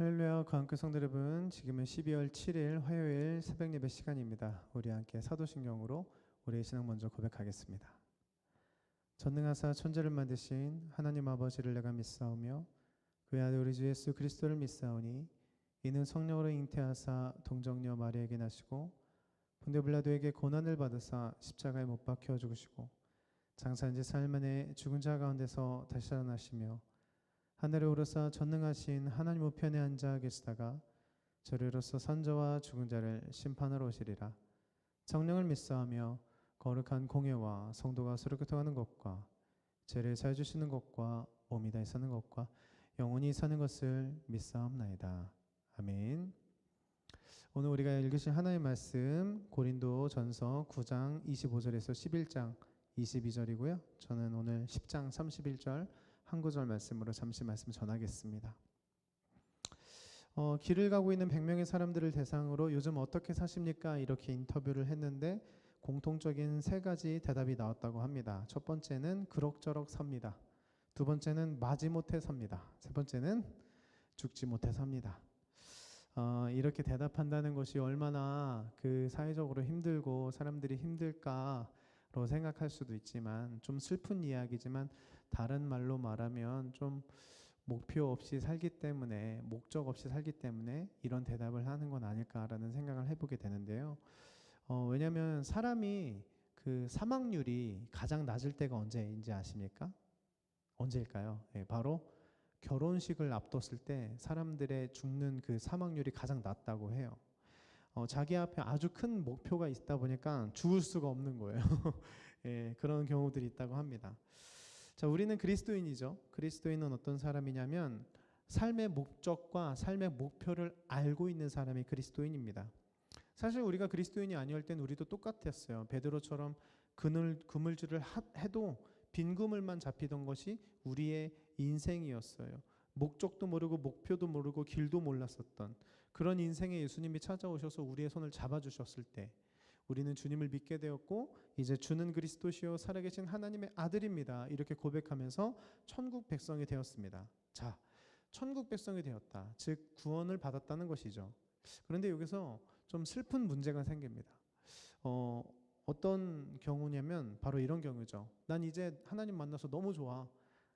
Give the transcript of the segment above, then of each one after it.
할렐루야, 과학교 성도 여러분, 지금은 12월 7일 화요일 새벽 예배 시간입니다. 우리 함께 사도신경으로 우리의 신앙 먼저 고백하겠습니다. 전능하사 천지를 만드신 하나님 아버지를 내가 믿사오며 그의 아들 우리 주 예수 그리스도를 믿사오니 이는 성령으로 잉태하사 동정녀 마리아에게 나시고 본데 빌라도에게 고난을 받으사 십자가에 못 박혀 죽으시고 장사한 지 사흘 만에 죽은 자 가운데서 다시 살아나시며 하늘에 오르사 전능하신 하나님 우편에 앉아 계시다가 저리로서 산자와 죽은 자를 심판하러 오시리라. 성령을 믿사하며 거룩한 공예와 성도가 서로 교통하는 것과 죄를 사해 주시는 것과 몸이 다히 사는 것과 영원히 사는 것을 믿사옵나이다. 아멘. 오늘 우리가 읽으신 하나님의 말씀 고린도전서 9장 25절에서 11장 22절이고요. 저는 오늘 10장 31절 한 구절 말씀으로 잠시 말씀 전하겠습니다. 길을 가고 있는 100명의 사람들을 대상으로 요즘 어떻게 사십니까? 이렇게 인터뷰를 했는데 공통적인 세 가지 대답이 나왔다고 합니다. 첫 번째는 그럭저럭 삽니다. 두 번째는 마지못해 삽니다. 세 번째는 죽지 못해 삽니다. 이렇게 대답한다는 것이 얼마나 그 사회적으로 힘들고 사람들이 힘들까 로 생각할 수도 있지만 좀 슬픈 이야기지만 다른 말로 말하면 좀 목표 없이 살기 때문에 목적 없이 살기 때문에 이런 대답을 하는 건 아닐까라는 생각을 해보게 되는데요. 왜냐하면 사람이 그 사망률이 가장 낮을 때가 언제인지 아십니까? 언제일까요? 바로 결혼식을 앞뒀을 때 사람들의 죽는 그 사망률이 가장 낮다고 해요. 자기 앞에 아주 큰 목표가 있다 보니까 죽을 수가 없는 거예요. 예, 그런 경우들이 있다고 합니다. 자, 우리는 그리스도인이죠. 그리스도인은 어떤 사람이냐면 삶의 목적과 삶의 목표를 알고 있는 사람이 그리스도인입니다. 사실 우리가 그리스도인이 아니었을 땐 우리도 똑같았어요. 베드로처럼 그물질을 해도 빈 그물만 잡히던 것이 우리의 인생이었어요. 목적도 모르고 목표도 모르고 길도 몰랐었던 그런 인생에 예수님이 찾아오셔서 우리의 손을 잡아주셨을 때 우리는 주님을 믿게 되었고 이제 주는 그리스도시요 살아계신 하나님의 아들입니다. 이렇게 고백하면서 천국 백성이 되었습니다. 자, 천국 백성이 되었다. 즉 구원을 받았다는 것이죠. 그런데 여기서 좀 슬픈 문제가 생깁니다. 어떤 경우냐면 바로 이런 경우죠. 난 이제 하나님 만나서 너무 좋아.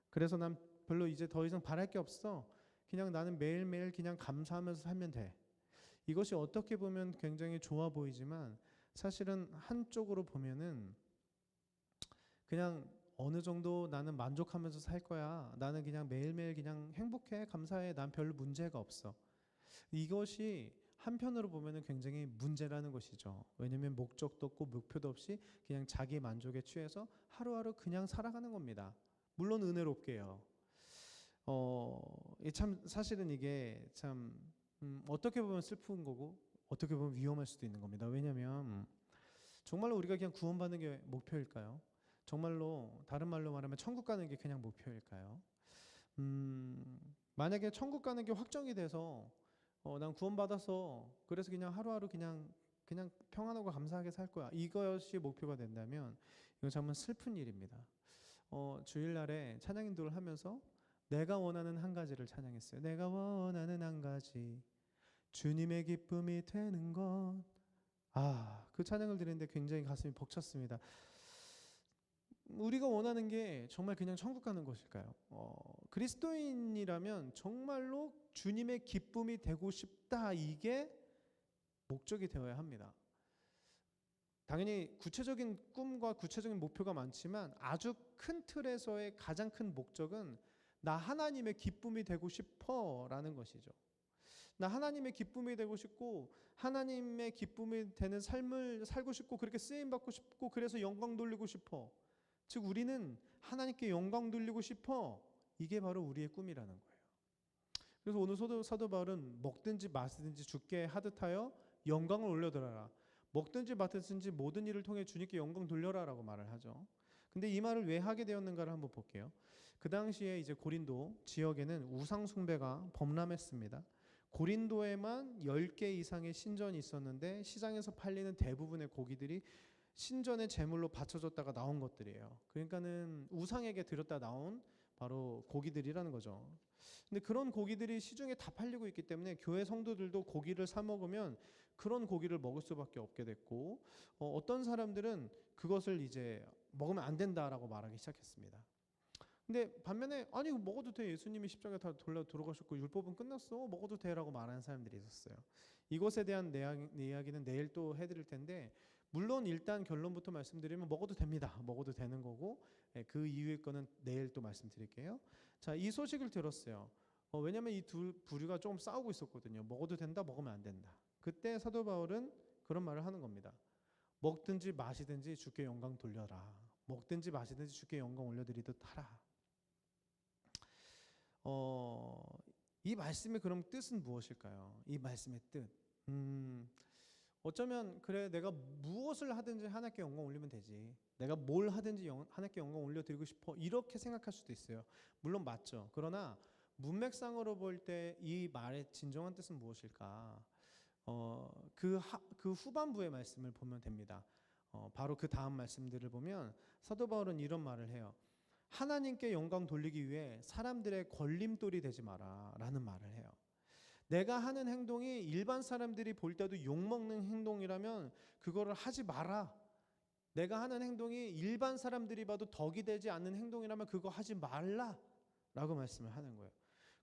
그래서 난 별로 이제 더 이상 바랄 게 없어. 그냥 나는 매일매일 그냥 감사하면서 살면 돼. 이것이 어떻게 보면 굉장히 좋아 보이지만 사실은 한쪽으로 보면은 그냥 어느 정도 나는 만족하면서 살 거야. 나는 그냥 매일매일 그냥 행복해. 감사해. 난 별로 문제가 없어. 이것이 한편으로 보면은 굉장히 문제라는 것이죠. 왜냐하면 목적도 없고 목표도 없이 그냥 자기 만족에 취해서 하루하루 그냥 살아가는 겁니다. 물론 은혜롭게요. 참 사실은 이게 참 어떻게 보면 슬픈 거고 어떻게 보면 위험할 수도 있는 겁니다. 왜냐하면 정말로 우리가 그냥 구원받는 게 목표일까요? 정말로 다른 말로 말하면 천국 가는 게 그냥 목표일까요? 만약에 천국 가는 게 확정이 돼서 난 구원받아서 그래서 그냥 하루하루 그냥 평안하고 감사하게 살 거야. 이것이 목표가 된다면 이건 정말 슬픈 일입니다. 주일날에 찬양 인도를 하면서 내가 원하는 한 가지를 찬양했어요. 내가 원하는 한 가지 주님의 기쁨이 되는 것. 그 찬양을 들었는데 굉장히 가슴이 벅찼습니다. 우리가 원하는 게 정말 그냥 천국 가는 것일까요? 그리스도인이라면 정말로 주님의 기쁨이 되고 싶다. 이게 목적이 되어야 합니다. 당연히 구체적인 꿈과 구체적인 목표가 많지만 아주 큰 틀에서의 가장 큰 목적은 나 하나님의 기쁨이 되고 싶어 라는 것이죠. 나 하나님의 기쁨이 되고 싶고 하나님의 기쁨이 되는 삶을 살고 싶고 그렇게 쓰임받고 싶고 그래서 영광 돌리고 싶어. 즉 우리는 하나님께 영광 돌리고 싶어. 이게 바로 우리의 꿈이라는 거예요. 그래서 오늘 사도 바울은 먹든지 마시든지 주께 하듯하여 영광을 올려드려라. 먹든지 마시든지 모든 일을 통해 주님께 영광 돌려라 라고 말을 하죠. 근데 이 말을 왜 하게 되었는가를 한번 볼게요. 그 당시에 이제 고린도 지역에는 우상 숭배가 범람했습니다. 고린도에만 10개 이상의 신전이 있었는데 시장에서 팔리는 대부분의 고기들이 신전의 제물로 바쳐졌다가 나온 것들이에요. 그러니까는 우상에게 드렸다 나온 바로 고기들이라는 거죠. 근데 그런 고기들이 시중에 다 팔리고 있기 때문에 교회 성도들도 고기를 사 먹으면 그런 고기를 먹을 수밖에 없게 됐고, 어떤 사람들은 그것을 이제 먹으면 안 된다라고 말하기 시작했습니다. 근데 반면에 아니 먹어도 돼, 예수님이 십자가에 다 돌아가셨고 율법은 끝났어, 먹어도 돼라고 말하는 사람들이 있었어요. 이것에 대한 내 이야기는 내일 또 해드릴 텐데, 물론 일단 결론부터 말씀드리면 먹어도 됩니다. 먹어도 되는 거고, 그 이후의 거는 내일 또 말씀드릴게요. 자, 이 소식을 들었어요. 왜냐하면 이 두 부류가 조금 싸우고 있었거든요. 먹어도 된다, 먹으면 안 된다. 그때 사도 바울은 그런 말을 하는 겁니다. 먹든지 마시든지 주께 영광 돌려라. 먹든지 마시든지 주께 영광 올려드리듯 하라. 이 말씀의 그럼 뜻은 무엇일까요? 이 말씀의 뜻. 어쩌면 그래, 내가 무엇을 하든지 하나님께 영광 올리면 되지, 내가 뭘 하든지 하나님께 영광 올려드리고 싶어, 이렇게 생각할 수도 있어요. 물론 맞죠. 그러나 문맥상으로 볼 때 이 말의 진정한 뜻은 무엇일까? 그 후반부의 말씀을 보면 됩니다. 바로 그 다음 말씀들을 보면 사도 바울은 이런 말을 해요. 하나님께 영광 돌리기 위해 사람들의 걸림돌이 되지 마라 라는 말을 해요. 내가 하는 행동이 일반 사람들이 볼 때도 욕먹는 행동이라면 그거를 하지 마라. 내가 하는 행동이 일반 사람들이 봐도 덕이 되지 않는 행동이라면 그거 하지 말라 라고 말씀을 하는 거예요.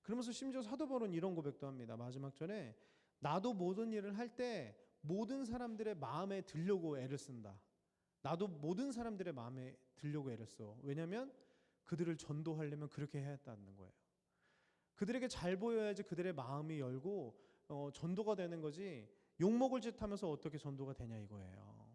그러면서 심지어 사도 바울은 이런 고백도 합니다. 마지막 절에 나도 모든 일을 할 때 모든 사람들의 마음에 들려고 애를 쓴다. 나도 모든 사람들의 마음에 들려고 애를 써. 왜냐하면 그들을 전도하려면 그렇게 해야 한다는 거예요. 그들에게 잘 보여야지 그들의 마음이 열고 전도가 되는 거지, 욕먹을 짓 하면서 어떻게 전도가 되냐 이거예요.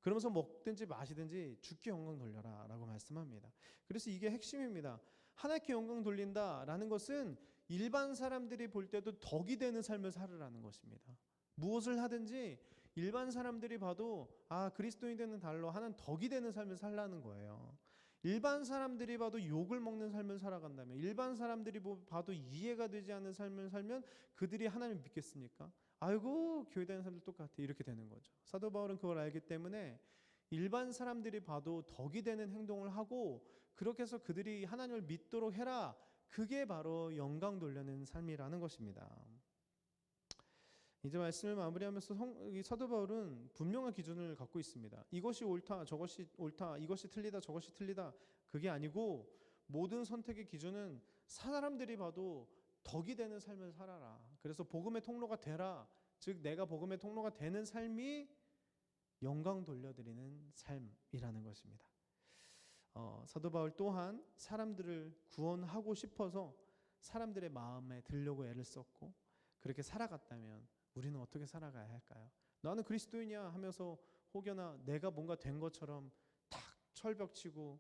그러면서 먹든지 마시든지 주께 영광 돌려라 라고 말씀합니다. 그래서 이게 핵심입니다. 하나님께 영광 돌린다라는 것은 일반 사람들이 볼 때도 덕이 되는 삶을 살으라는 것입니다. 무엇을 하든지 일반 사람들이 봐도 그리스도인들은 달러 하는 덕이 되는 삶을 살라는 거예요. 일반 사람들이 봐도 욕을 먹는 삶을 살아간다면, 일반 사람들이 봐도 이해가 되지 않는 삶을 살면 그들이 하나님을 믿겠습니까? 아이고 교회 다니는 사람들 똑같아, 이렇게 되는 거죠. 사도 바울은 그걸 알기 때문에 일반 사람들이 봐도 덕이 되는 행동을 하고, 그렇게 해서 그들이 하나님을 믿도록 해라. 그게 바로 영광 돌려는 삶이라는 것입니다. 이제 말씀을 마무리하면서 사도 바울은 분명한 기준을 갖고 있습니다. 이것이 옳다, 저것이 옳다, 이것이 틀리다, 저것이 틀리다, 그게 아니고 모든 선택의 기준은 사람들이 봐도 덕이 되는 삶을 살아라. 그래서 복음의 통로가 되라. 즉 내가 복음의 통로가 되는 삶이 영광 돌려드리는 삶이라는 것입니다. 사도 바울 또한 사람들을 구원하고 싶어서 사람들의 마음에 들려고 애를 썼고, 그렇게 살아갔다면 우리는 어떻게 살아가야 할까요? 나는 그리스도인이야 하면서 혹여나 내가 뭔가 된 것처럼 탁 철벽치고,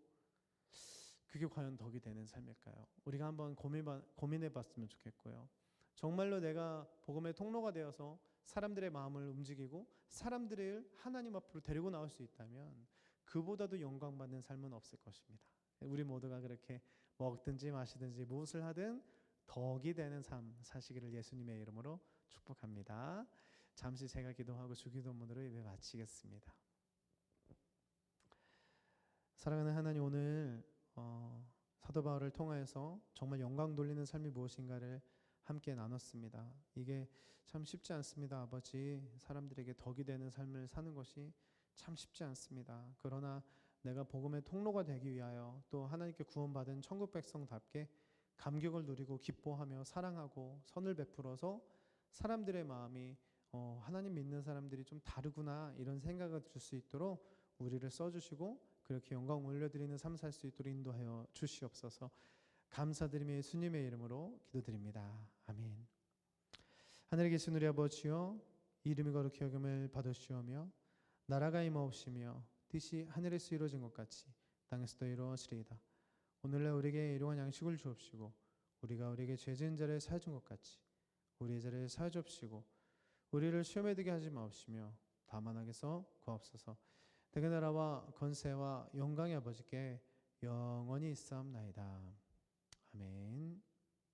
그게 과연 덕이 되는 삶일까요? 우리가 한번 고민해 봤으면 좋겠고요. 정말로 내가 복음의 통로가 되어서 사람들의 마음을 움직이고 사람들을 하나님 앞으로 데리고 나올 수 있다면 그보다도 영광받는 삶은 없을 것입니다. 우리 모두가 그렇게 먹든지 마시든지 무엇을 하든 덕이 되는 삶 사시기를 예수님의 이름으로 축복합니다. 잠시 제가 기도하고 주기도문으로 예배 마치겠습니다. 사랑하는 하나님, 오늘 사도 바울을 통하여서 정말 영광 돌리는 삶이 무엇인가를 함께 나눴습니다. 이게 참 쉽지 않습니다. 아버지, 사람들에게 덕이 되는 삶을 사는 것이 참 쉽지 않습니다. 그러나 내가 복음의 통로가 되기 위하여 또 하나님께 구원받은 천국 백성답게 감격을 누리고 기뻐하며 사랑하고 선을 베풀어서 사람들의 마음이 하나님 믿는 사람들이 좀 다르구나 이런 생각을 들 수 있도록 우리를 써주시고 그렇게 영광 올려드리는 삶 살 수 있도록 인도하여 주시옵소서. 감사드리며 예수님의 이름으로 기도드립니다. 아멘. 하늘에 계신 우리 아버지여, 이름이 거룩히 여김을 받으시오며 나라가 임하옵시며 뜻이 하늘에서 이루어진 것 같이 땅에서도 이루어지리이다. 오늘날 우리에게 일용할 양식을 주옵시고 우리가 우리에게 죄 지은 자를 사해 준 것 같이 우리의 죄를 사해 주옵시고 우리를 시험에 들게 하지 마옵시며 다만 악에서 구하옵소서. 대개 나라와 권세와 영광의 아버지께 영원히 있사옵나이다. 아멘.